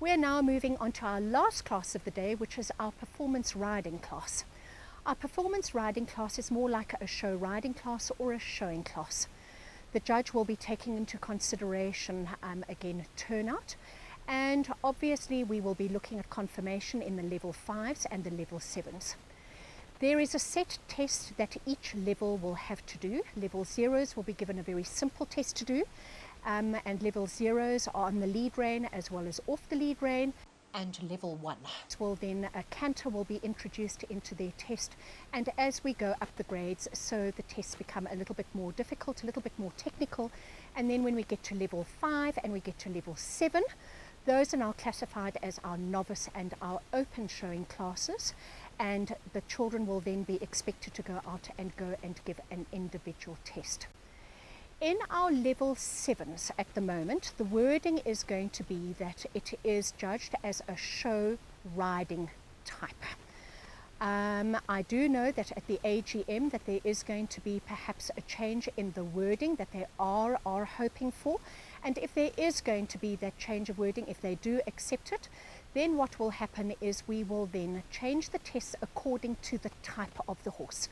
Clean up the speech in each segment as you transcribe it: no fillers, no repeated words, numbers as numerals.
We're now moving on to our last class of the day, which is our performance riding class. Our performance riding class is more like a show riding class or a showing class. The judge will be taking into consideration, again, turnout, and obviously we will be looking at conformation in the level 5s and the level 7s. There is a set test that each level will have to do. Level 0s will be given a very simple test to do, and level 0s are on the lead rein as well as off the lead rein. And level 1 will then, a canter will be introduced into their test, and as we go up the grades, so the tests become a little bit more difficult, a little bit more technical, and then when we get to level 5 and we get to level 7, those are now classified as our novice and our open showing classes, and the children will then be expected to go out and give an individual test. In our level 7s at the moment, the wording is going to be that it is judged as a show riding type. I do know that at the AGM that there is going to be perhaps a change in the wording that they are hoping for, and if there is going to be that change of wording, if they do accept it, then what will happen is we will then change the tests according to the type of the horse.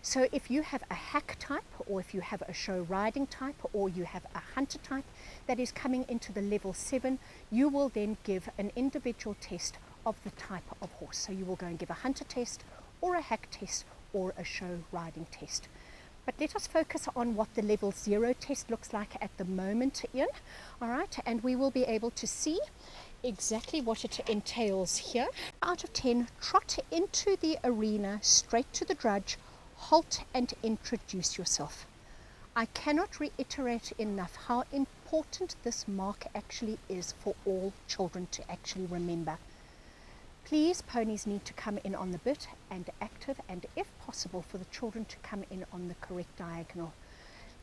So if you have a hack type, or if you have a show riding type, or you have a hunter type that is coming into the level 7, you will then give an individual test of the type of horse. So you will go and give a hunter test, or a hack test, or a show riding test. But let us focus on what the level 0 test looks like at the moment, Ian. All right, and we will be able to see exactly what it entails here. Out of 10, trot into the arena, straight to the judge, halt and introduce yourself. I cannot reiterate enough how important this mark actually is for all children to actually remember. Please, ponies need to come in on the bit and active, and if possible for the children to come in on the correct diagonal.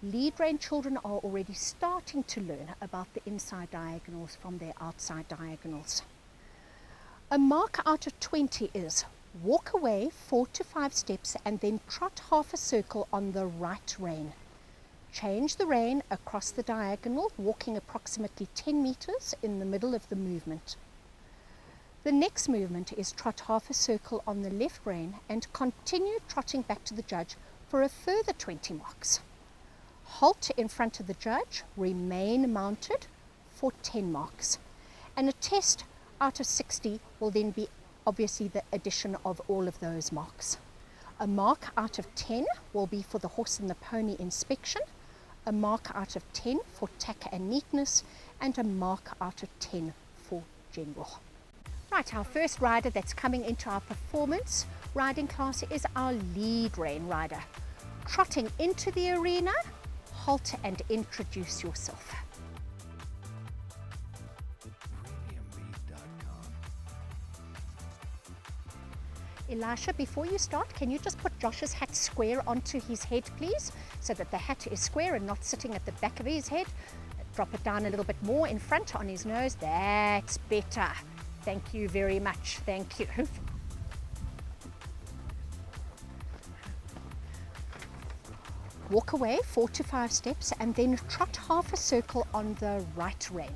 Lead rein children are already starting to learn about the inside diagonals from their outside diagonals. A mark out of 20 is walk away 4 to 5 steps and then trot half a circle on the right rein. Change the rein across the diagonal, walking approximately 10 meters in the middle of the movement. The next movement is trot half a circle on the left rein and continue trotting back to the judge for a further 20 marks. Halt in front of the judge, remain mounted for 10 marks. And a test out of 60 will then be obviously the addition of all of those marks. A mark out of 10 will be for the horse and the pony inspection, a mark out of 10 for tack and neatness, and a mark out of 10 for general. Right, our first rider that's coming into our performance riding class is our lead rein rider. Trotting into the arena, halt and introduce yourself. Elisha, before you start, can you just put Josh's hat square onto his head, please, so that the hat is square and not sitting at the back of his head. Drop it down a little bit more in front on his nose. That's better. Thank you very much. Thank you. Walk away 4 to 5 steps and then trot half a circle on the right rein.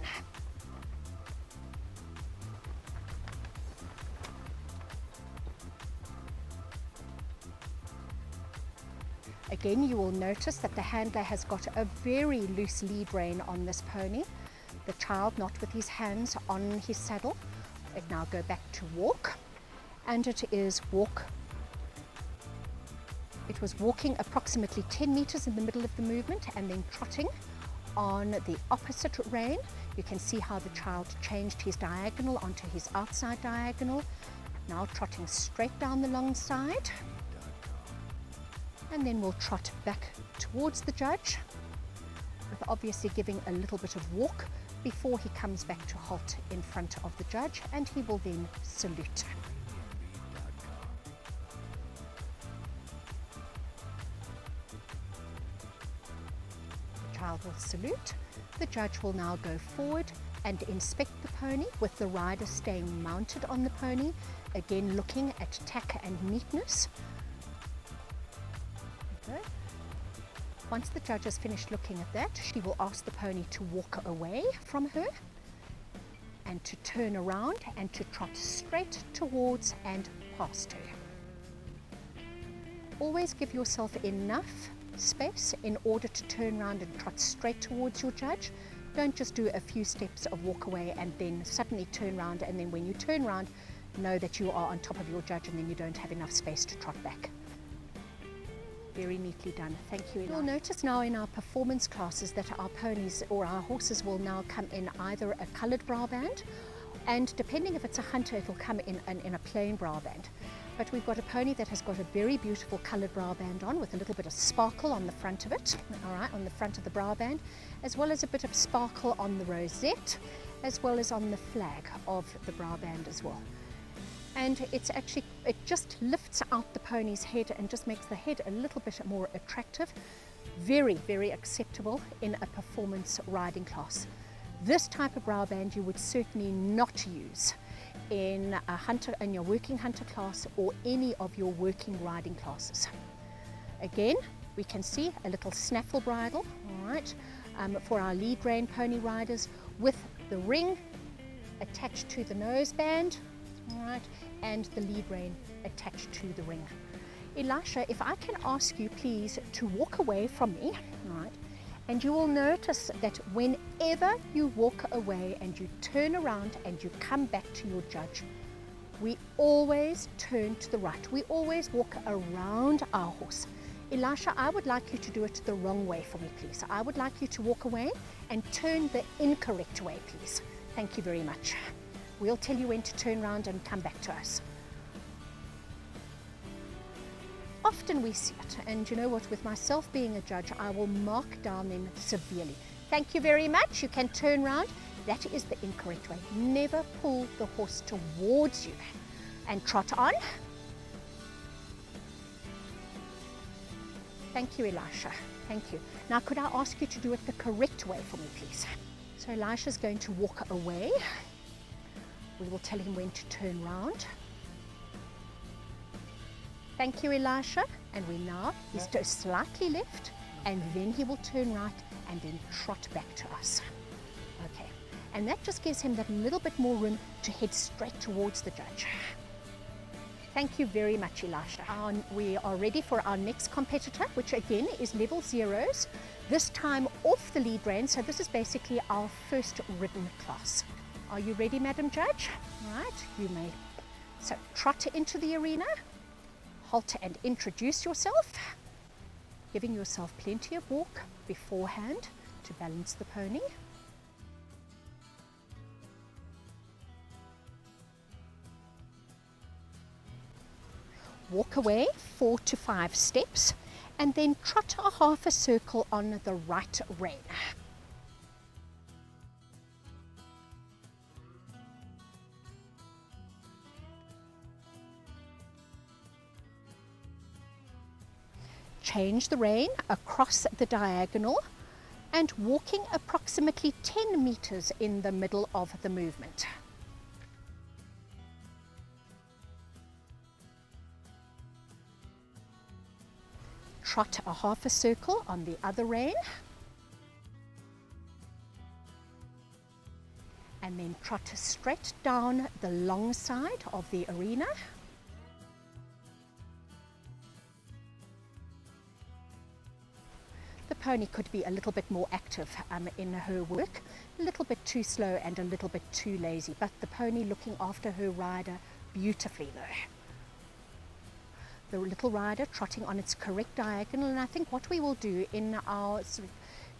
Again, you will notice that the handler has got a very loose lead rein on this pony. The child not with his hands on his saddle. It now go back to walk, and it is walk. It was walking approximately 10 meters in the middle of the movement and then trotting on the opposite rein. You can see how the child changed his diagonal onto his outside diagonal. Now trotting straight down the long side. And then we'll trot back towards the judge, with obviously giving a little bit of walk before he comes back to halt in front of the judge, and he will then salute. The child will salute. The judge will now go forward and inspect the pony, with the rider staying mounted on the pony, again looking at tack and neatness. Okay. Once the judge has finished looking at that, she will ask the pony to walk away from her, and to turn around and to trot straight towards and past her. Always give yourself enough space in order to turn around and trot straight towards your judge. Don't just do a few steps of walk away and then suddenly turn around, and then when you turn around, know that you are on top of your judge and then you don't have enough space to trot back. Very neatly done. Thank you, Eli. You'll notice now in our performance classes that our ponies or our horses will now come in either a coloured bra band, and depending if it's a hunter, it'll come in a plain bra band. But we've got a pony that has got a very beautiful coloured bra band on with a little bit of sparkle on the front of it, all right, on the front of the bra band, as well as a bit of sparkle on the rosette, as well as on the flag of the bra band as well. And it's actually, it just lifts out the pony's head and just makes the head a little bit more attractive. Very, very acceptable in a performance riding class. This type of bra band you would certainly not use in a hunter, in your working hunter class or any of your working riding classes. Again, we can see a little snaffle bridle, all right, for our lead rein pony riders with the ring attached to the nose band, all right, and the lead rein attached to the ring. Elisha, if I can ask you please to walk away from me, all right, and you will notice that whenever you walk away and you turn around and you come back to your judge, we always turn to the right. We always walk around our horse. Elisha, I would like you to do it the wrong way for me, please. I would like you to walk away and turn the incorrect way, please. Thank you very much. We'll tell you when to turn around and come back to us. Often we see it, and you know what, with myself being a judge, I will mark down them severely. Thank you very much. You can turn round. That is the incorrect way. Never pull the horse towards you and trot on. Thank you, Elisha. Thank you. Now, could I ask you to do it the correct way for me, please? So Elisha's going to walk away. We will tell him when to turn round. Thank you, Elisha. And we now, he's slightly left, and then he will turn right and then trot back to us. Okay, and that just gives him that little bit more room to head straight towards the judge. Thank you very much, Elisha. We are ready for our next competitor, which again is level zeros, this time off the lead rein. So this is basically our first ridden class. Are you ready, Madam Judge? All right, you may. So trot into the arena. Halt and introduce yourself, giving yourself plenty of walk beforehand to balance the pony. Walk away 4 to 5 steps and then trot a half a circle on the right rein. Change the rein across the diagonal and walking approximately 10 meters in the middle of the movement. Trot a half a circle on the other rein and then trot straight down the long side of the arena. The pony could be a little bit more active in her work, a little bit too slow and a little bit too lazy, but the pony looking after her rider beautifully though. The little rider trotting on its correct diagonal, and I think what we will do in our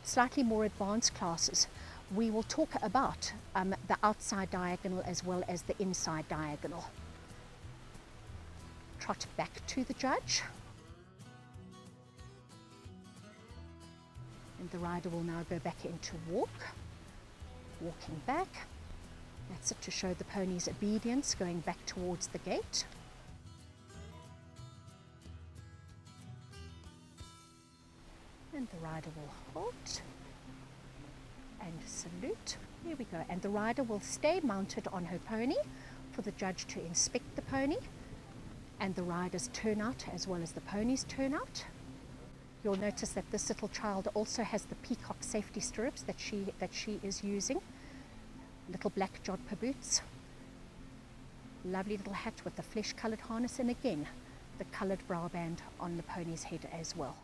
slightly more advanced classes, we will talk about the outside diagonal as well as the inside diagonal. Trot back to the judge. And the rider will now go back into walk, walking back. That's it, to show the pony's obedience, going back towards the gate. And the rider will halt and salute. Here we go. And the rider will stay mounted on her pony for the judge to inspect the pony and the rider's turnout as well as the pony's turnout. You'll notice that this little child also has the peacock safety stirrups that she is using. little black jodhpur boots, lovely little hat with the flesh coloured harness, and again the coloured brow band on the pony's head as well.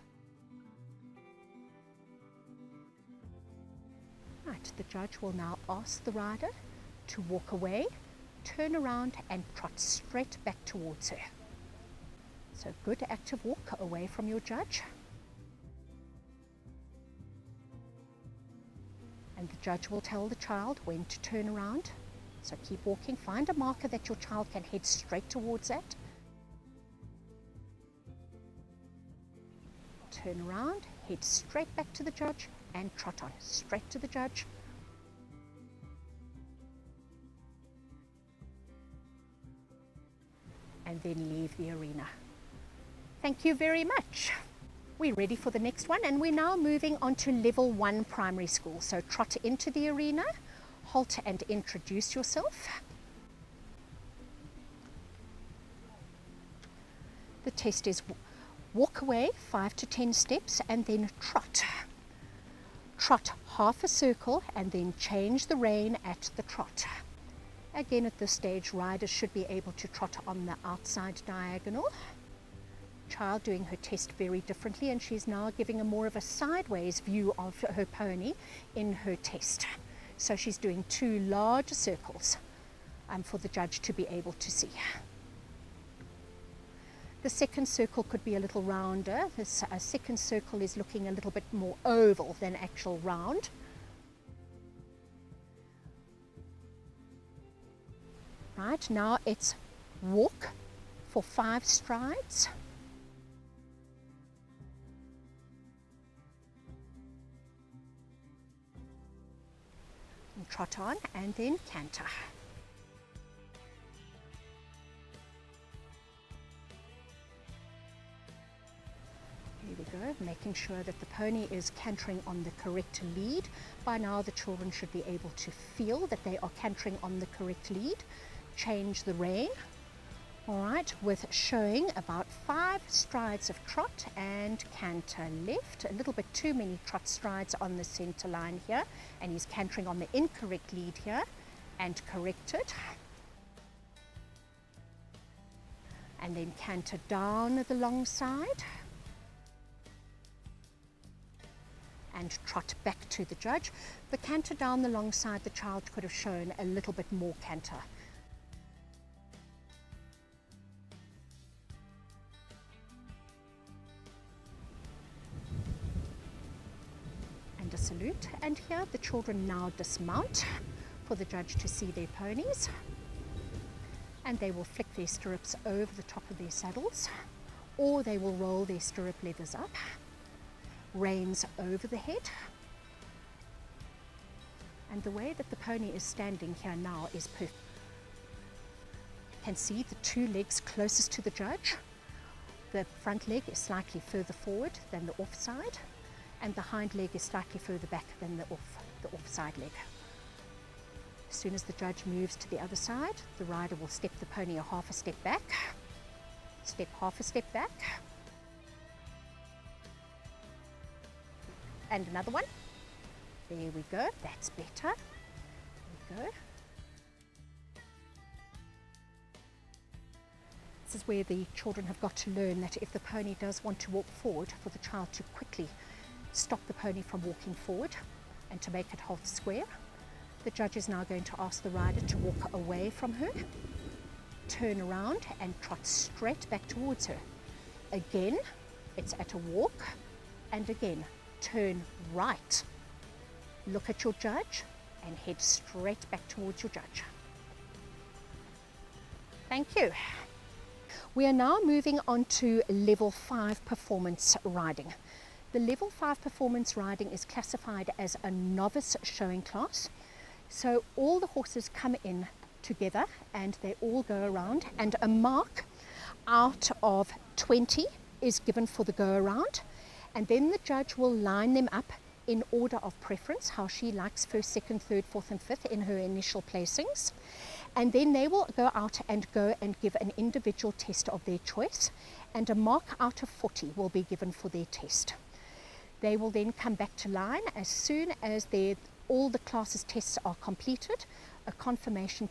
Right, the judge will now ask the rider to walk away, turn around and trot straight back towards her. So good active walk away from your judge. And the judge will tell the child when to turn around. So keep walking, find a marker that your child can head straight towards that. Turn around, head straight back to the judge and trot on, straight to the judge. And then leave the arena. Thank you very much. We're ready for the next one, and we're now moving on to level 1 primary school. So trot into the arena, halt and introduce yourself. The test is walk away 5 to 10 steps and then trot. Trot half a circle and then change the rein at the trot. Again, at this stage, riders should be able to trot on the outside diagonal. Child doing her test very differently, and she's now giving a more of a sideways view of her pony in her test. So she's doing 2 large circles for the judge to be able to see. The second circle could be a little rounder. This second circle is looking a little bit more oval than actual round. Right, now it's walk for 5 strides. And trot on and then canter. Here we go, making sure that the pony is cantering on the correct lead. By now the children should be able to feel that they are cantering on the correct lead. Change the rein, all right, with showing about 5 strides of trot and canter left. A little bit too many trot strides on the center line here, and he's cantering on the incorrect lead here, and correct it. And then canter down the long side. And trot back to the judge. The canter down the long side, the child could have shown a little bit more canter. And a salute. And here the children now dismount for the judge to see their ponies. And they will flick their stirrups over the top of their saddles, or they will roll their stirrup leathers up. Reins over the head, and the way that the pony is standing here now is perfect. You can see the 2 legs closest to the judge. The front leg is slightly further forward than the offside, and the hind leg is slightly further back than the offside leg. As soon as the judge moves to the other side, the rider will step the pony half a step back, step half a step back, and another one. There we go, that's better. There we go. This is where the children have got to learn that if the pony does want to walk forward, for the child to quickly stop the pony from walking forward and to make it halt square. The judge is now going to ask the rider to walk away from her, turn around and trot straight back towards her. Again, it's at a walk, and again, turn right. Look at your judge and head straight back towards your judge. Thank you. We are now moving on to level 5 performance riding. The level 5 performance riding is classified as a novice showing class. So all the horses come in together and they all go around, and a mark out of 20 is given for the go around. And then the judge will line them up in order of preference, how she likes first, second, third, fourth and fifth in her initial placings. And then they will go out and give an individual test of their choice, and a mark out of 40 will be given for their test. They will then come back to line as soon as all the classes tests are completed. a confirmation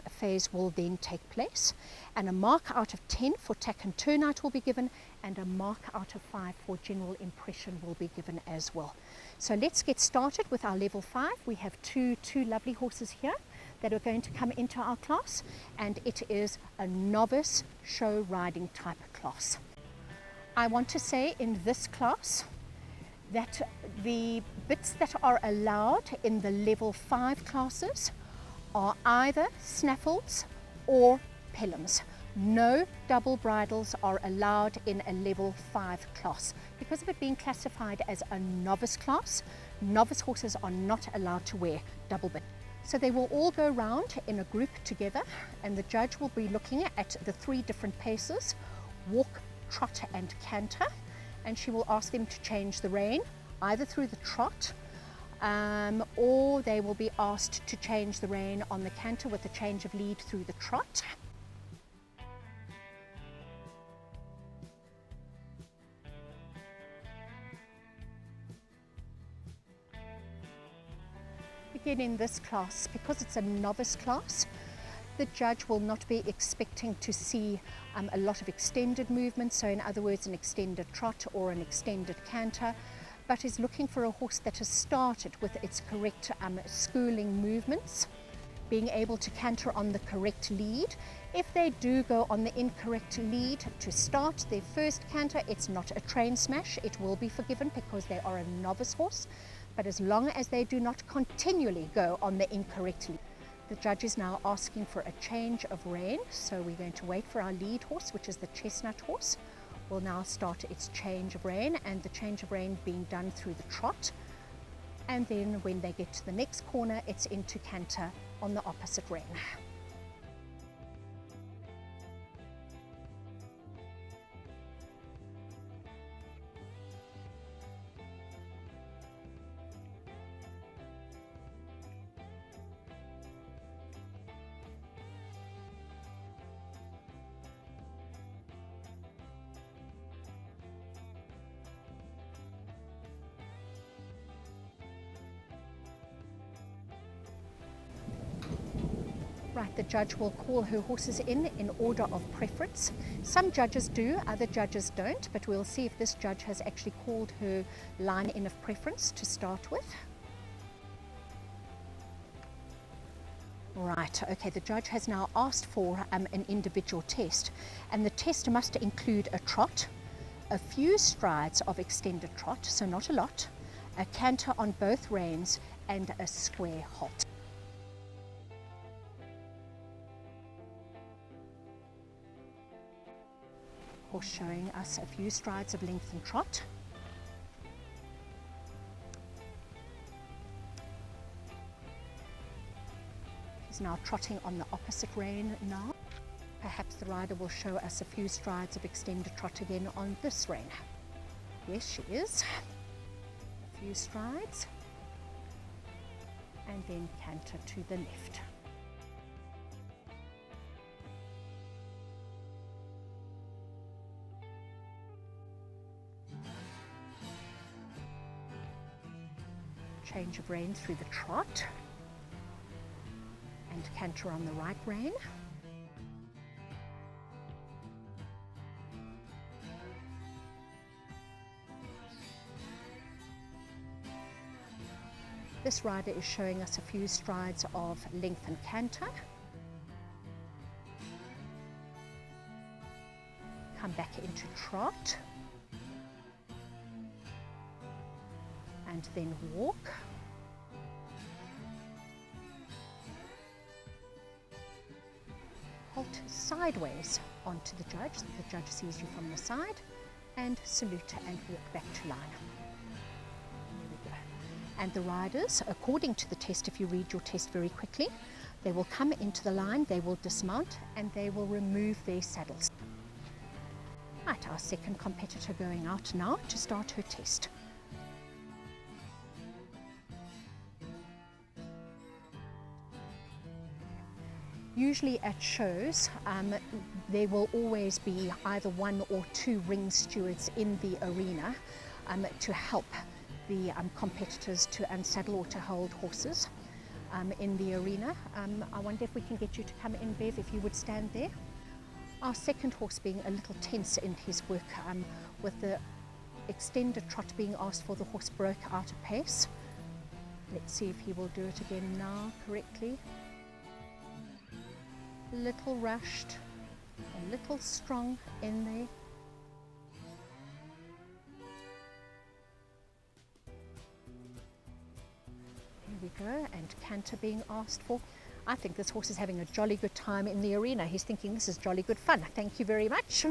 phase will then take place, and a mark out of 10 for tack and turnout will be given, and a mark out of 5 for general impression will be given as well. So let's get started with our level 5. We have two lovely horses here that are going to come into our class, and it is a novice show riding type class. I want to say in this class that the bits that are allowed in the level 5 classes are either snaffles or pellums. No double bridles are allowed in a level 5 class. Because of it being classified as a novice class, novice horses are not allowed to wear double bit. So they will all go round in a group together, and the judge will be looking at the 3 different paces: walk, trot and canter, and she will ask them to change the rein either through the trot or they will be asked to change the rein on the canter with a change of lead through the trot. Again, in this class, because it's a novice class, the judge will not be expecting to see a lot of extended movement, so in other words an extended trot or an extended canter, but is looking for a horse that has started with its correct schooling movements, being able to canter on the correct lead. If they do go on the incorrect lead to start their first canter, it's not a train smash, it will be forgiven because they are a novice horse, but as long as they do not continually go on the incorrect lead. The judge is now asking for a change of rein, so we're going to wait for our lead horse, which is the chestnut horse. Will now start its change of rein, and the change of rein being done through the trot. And then when they get to the next corner, it's into canter on the opposite rein. Right, the judge will call her horses in order of preference. Some judges do, other judges don't, but we'll see if this judge has actually called her line in of preference to start with. Right, okay, the judge has now asked for an individual test, and the test must include a trot, a few strides of extended trot, so not a lot, a canter on both reins, and a square halt. Horse showing us a few strides of length and trot. He's now trotting on the opposite rein now. Perhaps the rider will show us a few strides of extended trot again on this rein. Yes, she is. A few strides. And then canter to the left. Change of rein through the trot and canter on the right rein. This rider is showing us a few strides of length and canter. Come back into trot and then walk. Halt sideways onto the judge, so the judge sees you from the side, and salute and walk back to line. There we go. And the riders, according to the test, if you read your test very quickly, they will come into the line, they will dismount, and they will remove their saddles. Right, our second competitor going out now to start her test. Usually at shows, there will always be either 1 or 2 ring stewards in the arena to help the competitors to unsaddle or to hold horses. in the arena. I wonder if we can get you to come in, Bev, if you would stand there. Our second horse being a little tense in his work, with the extended trot being asked for, the horse broke out of pace. Let's see if he will do it again now correctly. A little rushed, a little strong in there. Here we go, and canter being asked for. I think this horse is having a jolly good time in the arena. He's thinking this is jolly good fun. Thank you very much.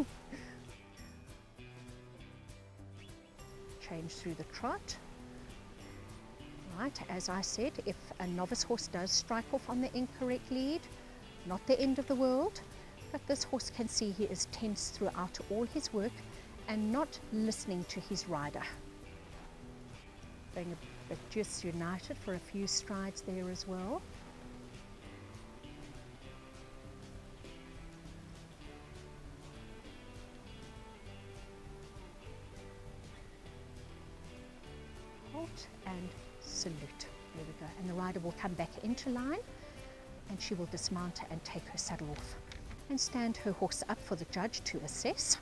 Change through the trot. Right, as I said, if a novice horse does strike off on the incorrect lead, not the end of the world, but this horse can see he is tense throughout all his work and not listening to his rider. Going a bit disunited for a few strides there as well. Halt and salute. There we go. And the rider will come back into line, and she will dismount and take her saddle off and stand her horse up for the judge to assess.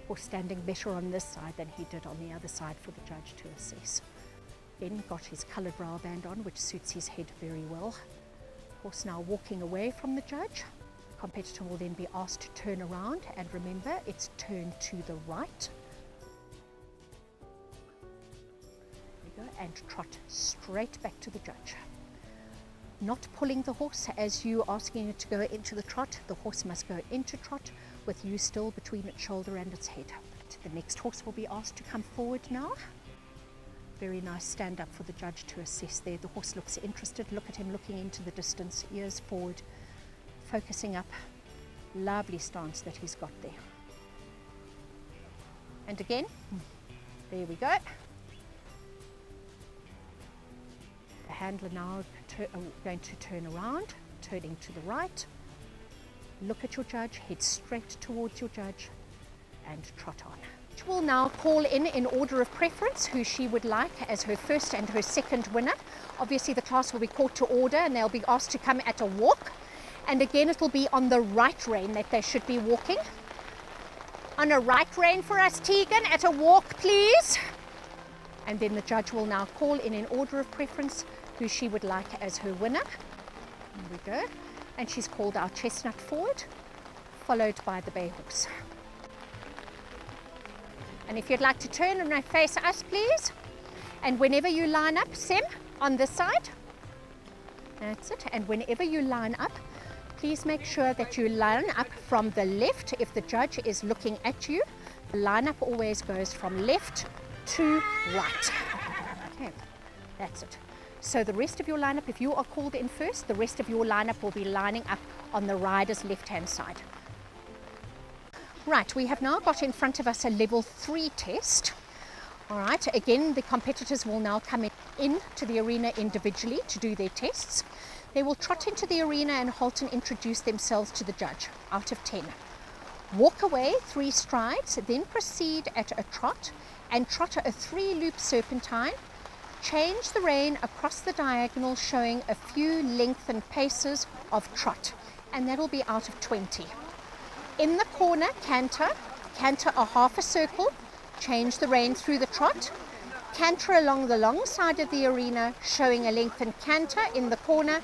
Horse standing better on this side than he did on the other side for the judge to assess. Then got his coloured brow band on, which suits his head very well. Horse now walking away from the judge. Competitor will then be asked to turn around, and remember, it's turn to the right. There we go, and trot straight back to the judge. Not pulling the horse as you asking it to go into the trot. The horse must go into trot with you still between its shoulder and its head. The next horse will be asked to come forward now. Very nice stand up for the judge to assess there. The horse looks interested. Look at him looking into the distance, ears forward, focusing up. Lovely stance that he's got there. And again, there we go. The handler now going to turn around, turning to the right. Look at your judge, head straight towards your judge, and trot on. She will now call in order of preference who she would like as her first and her second winner. Obviously the class will be called to order and they'll be asked to come at a walk. And again, it will be on the right rein that they should be walking. On a right rein for us, Tegan, at a walk, please. And then the judge will now call in order of preference who she would like as her winner. There we go. And she's called our chestnut forward, followed by the bay horse. And if you'd like to turn and face us, please. And whenever you line up, Sem, on this side. That's it. And whenever you line up, please make sure that you line up from the left. If the judge is looking at you, the lineup always goes from left to right. Okay, that's it. So the rest of your lineup, if you are called in first, the rest of your lineup will be lining up on the rider's left-hand side. Right, we have now got in front of us a level 3 test. All right, again, the competitors will now come in to the arena individually to do their tests. They will trot into the arena and halt and introduce themselves to the judge out of 10. Walk away 3 strides, then proceed at a trot and trot a 3-loop serpentine. Change the rein across the diagonal, showing a few lengthened paces of trot, and that will be out of 20. In the corner, canter a half a circle, change the rein through the trot, canter along the long side of the arena, showing a lengthened canter in the corner,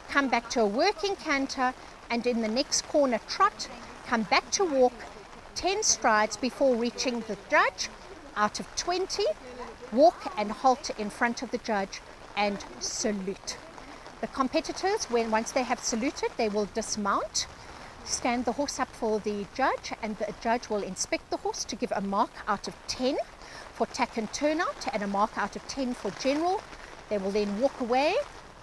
come back to a working canter, and in the next corner trot, come back to walk 10 strides before reaching the judge, out of 20, walk and halt in front of the judge and salute. The competitors, once they have saluted, they will dismount, stand the horse up for the judge, and the judge will inspect the horse to give a mark out of 10 for tack and turnout and a mark out of 10 for general. They will then walk away,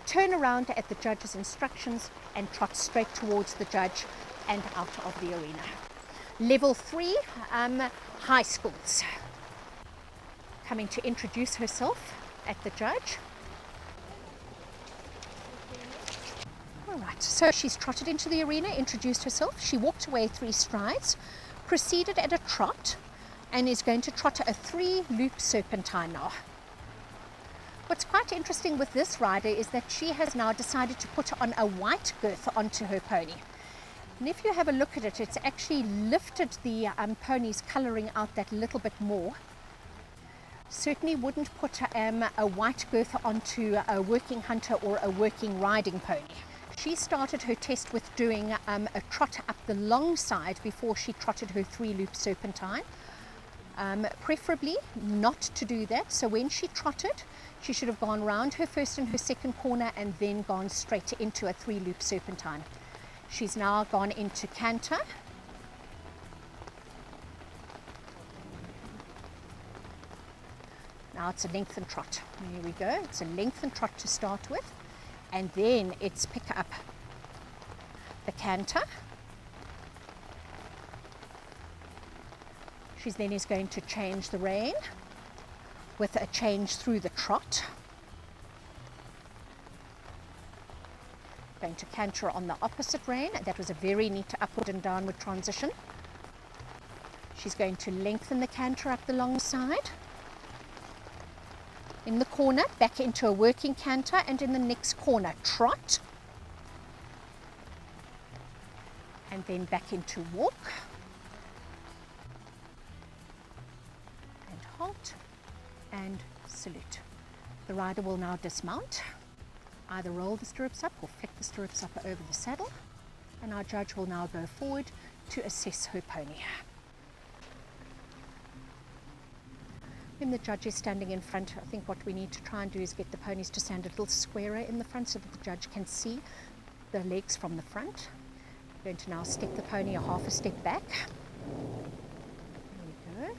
turn around at the judge's instructions and trot straight towards the judge and out of the arena. Level 3, high schools. Coming to introduce herself at the judge. All right, so she's trotted into the arena, introduced herself. She walked away 3 strides, proceeded at a trot, and is going to trot a 3-loop serpentine now. What's quite interesting with this rider is that she has now decided to put on a white girth onto her pony. And if you have a look at it, it's actually lifted the pony's colouring out that little bit more. Certainly wouldn't put a white girth onto a working hunter or a working riding pony. She started her test with doing a trot up the long side before she trotted her 3-loop serpentine. Preferably not to do that. So when she trotted, she should have gone round her first and her second corner and then gone straight into a 3-loop serpentine. She's now gone into canter. Now it's a lengthened trot. There we go. It's a lengthened trot to start with. And then it's pick up the canter. She then is going to change the rein with a change through the trot. Going to canter on the opposite rein. That was a very neat upward and downward transition. She's going to lengthen the canter up the long side. In the corner, back into a working canter, and in the next corner, trot. And then back into walk. And halt. And salute. The rider will now dismount. Either roll the stirrups up or flick the stirrups up over the saddle. And our judge will now go forward to assess her pony. When the judge is standing in front, I think what we need to try and do is get the ponies to stand a little squarer in the front so that the judge can see the legs from the front. I'm going to now step the pony a half a step back. There we go.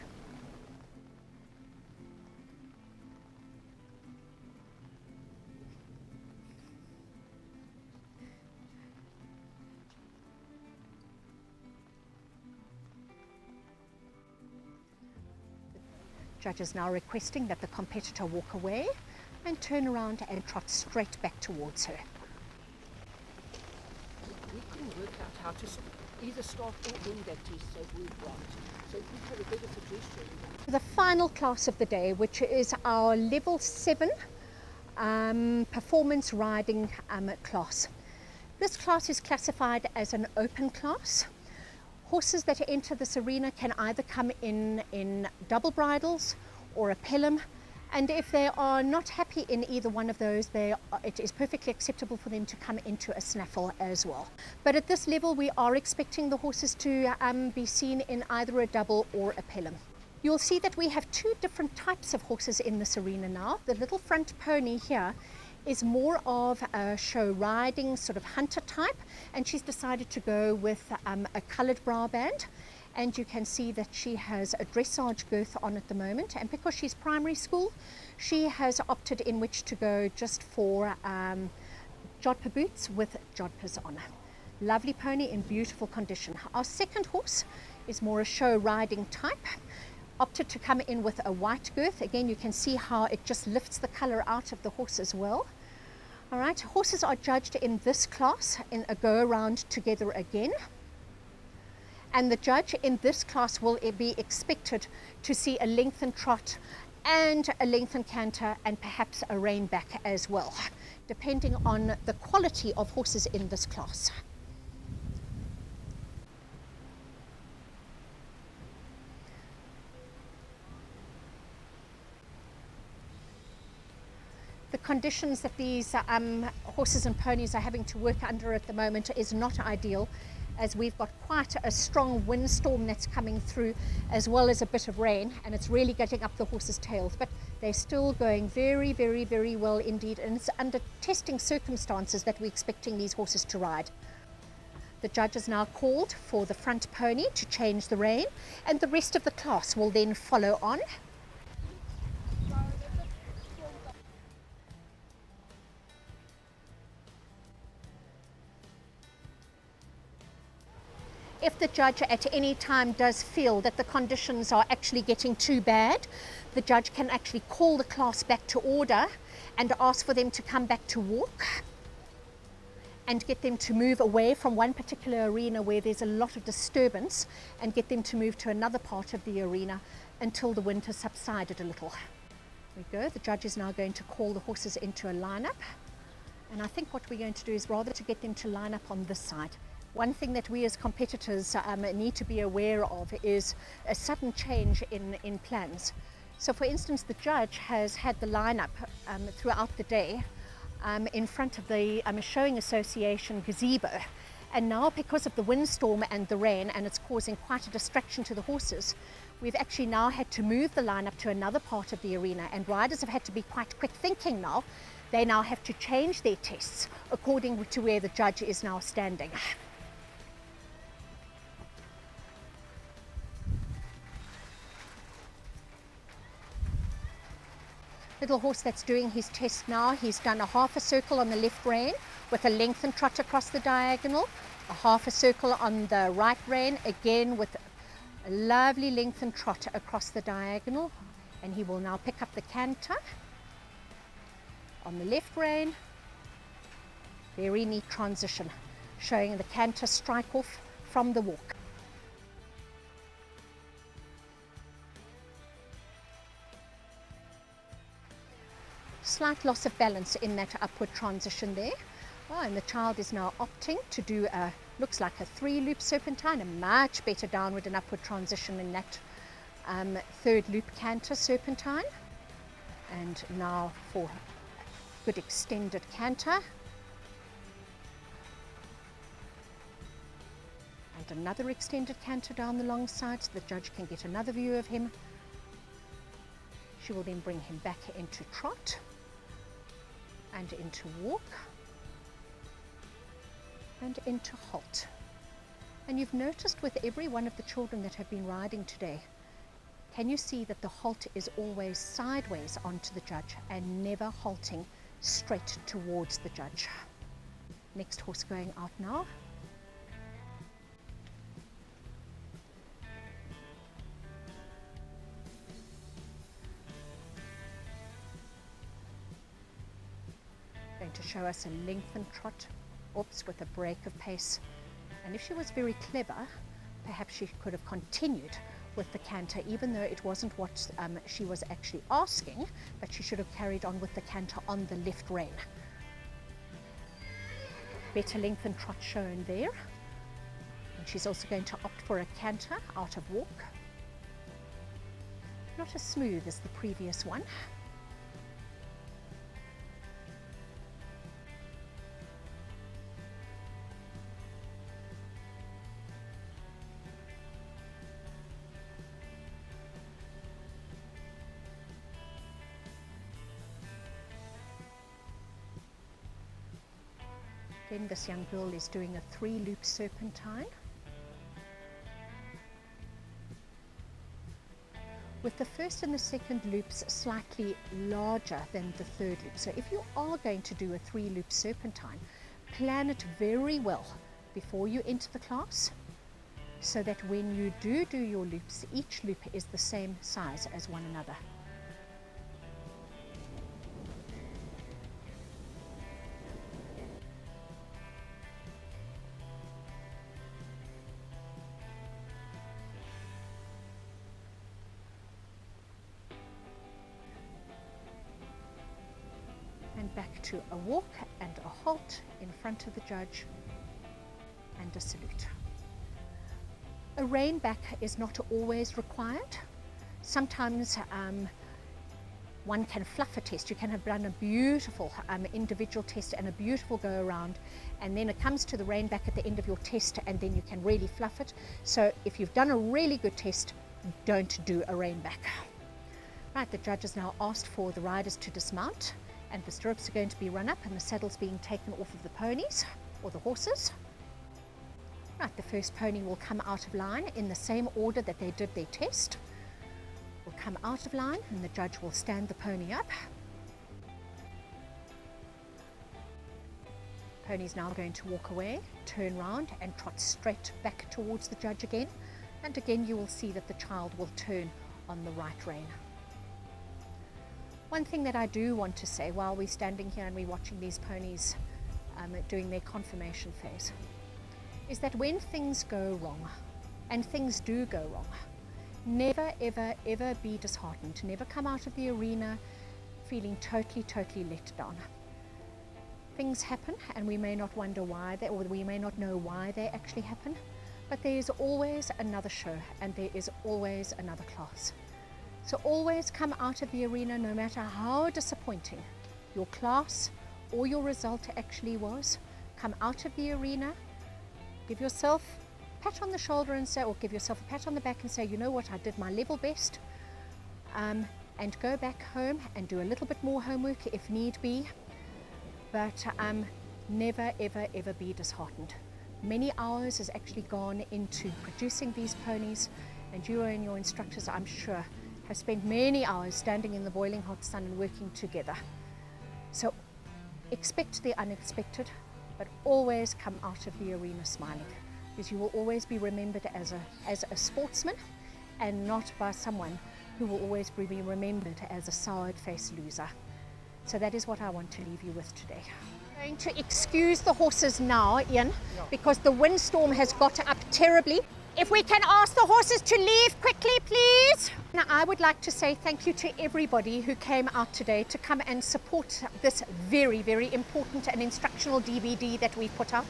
Judge is now requesting that the competitor walk away and turn around and trot straight back towards her. We couldn't work out how to either start or end that test as we've got. So if you have a better suggestion. The final class of the day, which is our level 7 performance riding class. This class is classified as an open class. Horses that enter this arena can either come in double bridles or a pelham, and if they are not happy in either one of those, it is perfectly acceptable for them to come into a snaffle as well. But at this level, we are expecting the horses to be seen in either a double or a pelham. You'll see that we have 2 different types of horses in this arena now. The little front pony here is more of a show riding sort of hunter type, and she's decided to go with a coloured brow band, and you can see that she has a dressage girth on at the moment, and because she's primary school, she has opted in which to go just for jodhpur boots with jodhpurs on. Lovely pony in beautiful condition. Our second horse is more a show riding type, opted to come in with a white girth. Again, you can see how it just lifts the colour out of the horse as well. All right, horses are judged in this class in a go around together again. And the judge in this class will be expected to see a lengthened trot and a lengthened canter and perhaps a rein back as well, depending on the quality of horses in this class. The conditions that these horses and ponies are having to work under at the moment is not ideal, as we've got quite a strong windstorm that's coming through, as well as a bit of rain, and it's really getting up the horses' tails. But they're still going very, very, very well indeed, and it's under testing circumstances that we're expecting these horses to ride. The judge has now called for the front pony to change the rein, and the rest of the class will then follow on. If the judge at any time does feel that the conditions are actually getting too bad, the judge can actually call the class back to order and ask for them to come back to walk and get them to move away from one particular arena where there's a lot of disturbance and get them to move to another part of the arena until the wind has subsided a little. There we go. The judge is now going to call the horses into a lineup. And I think what we're going to do is rather to get them to line up on this side. One thing that we as competitors need to be aware of is a sudden change in plans. So for instance, the judge has had the lineup throughout the day in front of the Showing Association gazebo. And now, because of the windstorm and the rain, and it's causing quite a distraction to the horses, we've actually now had to move the lineup to another part of the arena, and riders have had to be quite quick thinking now. They now have to change their tests according to where the judge is now standing. Little horse that's doing his test now, he's done a half a circle on the left rein with a lengthened trot across the diagonal, a half a circle on the right rein, again with a lovely lengthened trot across the diagonal, and he will now pick up the canter on the left rein. Very neat transition, showing the canter strike off from the walk. Slight loss of balance in that upward transition there. Oh, and the child is now opting to do a, looks like a 3-loop serpentine, a much better downward and upward transition in that 3rd loop canter serpentine. And now for a good extended canter. And another extended canter down the long side so the judge can get another view of him. She will then bring him back into trot and into walk and into halt. And you've noticed with every one of the children that have been riding today, can you see that the halt is always sideways onto the judge and never halting straight towards the judge. Next horse going out now. Going to show us a lengthened trot, oops, with a break of pace. And if she was very clever, perhaps she could have continued with the canter, even though it wasn't what she was actually asking, but she should have carried on with the canter on the left rein. Better lengthened trot shown there. And she's also going to opt for a canter out of walk. Not as smooth as the previous one. Then this young girl is doing a 3-loop serpentine with the first and the second loops slightly larger than the 3rd loop. So if you are going to do a 3-loop serpentine, plan it very well before you enter the class, so that when you do your loops, each loop is the same size as one another. Back to a walk and a halt in front of the judge and a salute. A rein back is not always required. Sometimes one can fluff a test. You can have done a beautiful individual test and a beautiful go around, and then it comes to the rein back at the end of your test, and then you can really fluff it. So if you've done a really good test, don't do a rein back. Right, the judge has now asked for the riders to dismount, and the stirrups are going to be run up and the saddles being taken off of the ponies or the horses. Right, the first pony will come out of line in the same order that they did their test. Will come out of line and the judge will stand the pony up. Pony's now going to walk away, turn round and trot straight back towards the judge again. And again you will see that the child will turn on the right rein. One thing that I do want to say while we're standing here and we're watching these ponies doing their confirmation phase is that when things go wrong, and things do go wrong, Never, ever, ever be disheartened. Never come out of the arena feeling totally, totally let down. Things happen and we may not wonder why or we may not know why they actually happen, but there is always another show and there is always another class. So always come out of the arena, no matter how disappointing your class or your result actually was. Come out of the arena, give yourself a pat on the shoulder and say, or give yourself a pat on the back and say, you know what, I did my level best, and go back home and do a little bit more homework if need be. But never, ever, ever be disheartened. Many hours has actually gone into producing these ponies, and you and your instructors, I'm sure, have spent many hours standing in the boiling hot sun and working together. So expect the unexpected, but always come out of the arena smiling, because you will always be remembered as a sportsman and not by someone who will always be remembered as a soured-faced loser. So that is what I want to leave you with today. I'm going to excuse the horses now, Ian, because the windstorm has got up terribly. If we can ask the horses to leave quickly, please. Now, I would like to say thank you to everybody who came out today to come and support this very, very important and instructional DVD that we put out.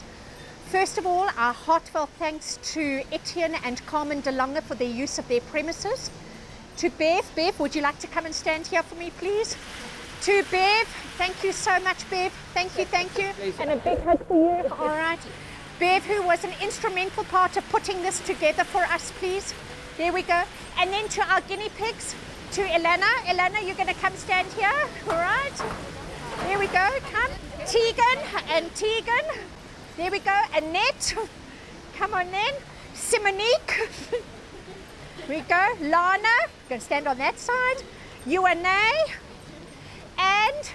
First of all, our heartfelt thanks to Etienne and Carmen DeLonge for their use of their premises. To Bev, would you like to come and stand here for me, please? To Bev, thank you so much, Bev. Thank you. And a big hug for you. All right. Bev, who was an instrumental part of putting this together for us, please. There we go. And then to our guinea pigs, to Elena. Elena, you're going to come stand here. All right. There we go. Come. Tegan. There we go. Annette. Come on then. Simonique. There we go. Lana. Going to stand on that side. UNA. And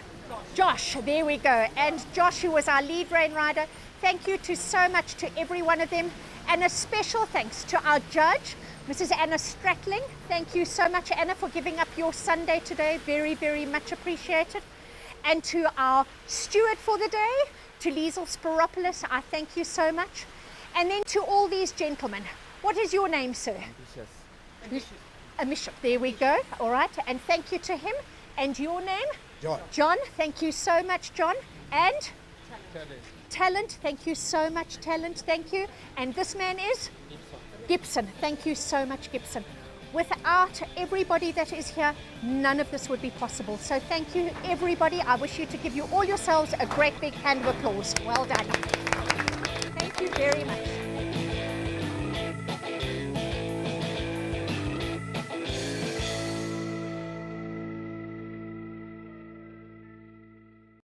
Josh. There we go. And Josh, who was our lead rein rider. Thank you so much to every one of them. And a special thanks to our judge, Mrs. Anna Stratling. Thank you so much, Anna, for giving up your Sunday today. Very, very much appreciated. And to our steward for the day, to Liesel Spiropoulos, I thank you so much. And then to all these gentlemen. What is your name, sir? Bishop. There we go. All right. And thank you to him. And your name? John. Thank you so much, John. And? Talent. Thank you so much, Talent. Thank you. And this man is? Gibson. Thank you so much, Gibson. Without everybody that is here, none of this would be possible. So thank you, everybody. I wish you to give you all yourselves a great big hand of applause. Well done. Thank you very much.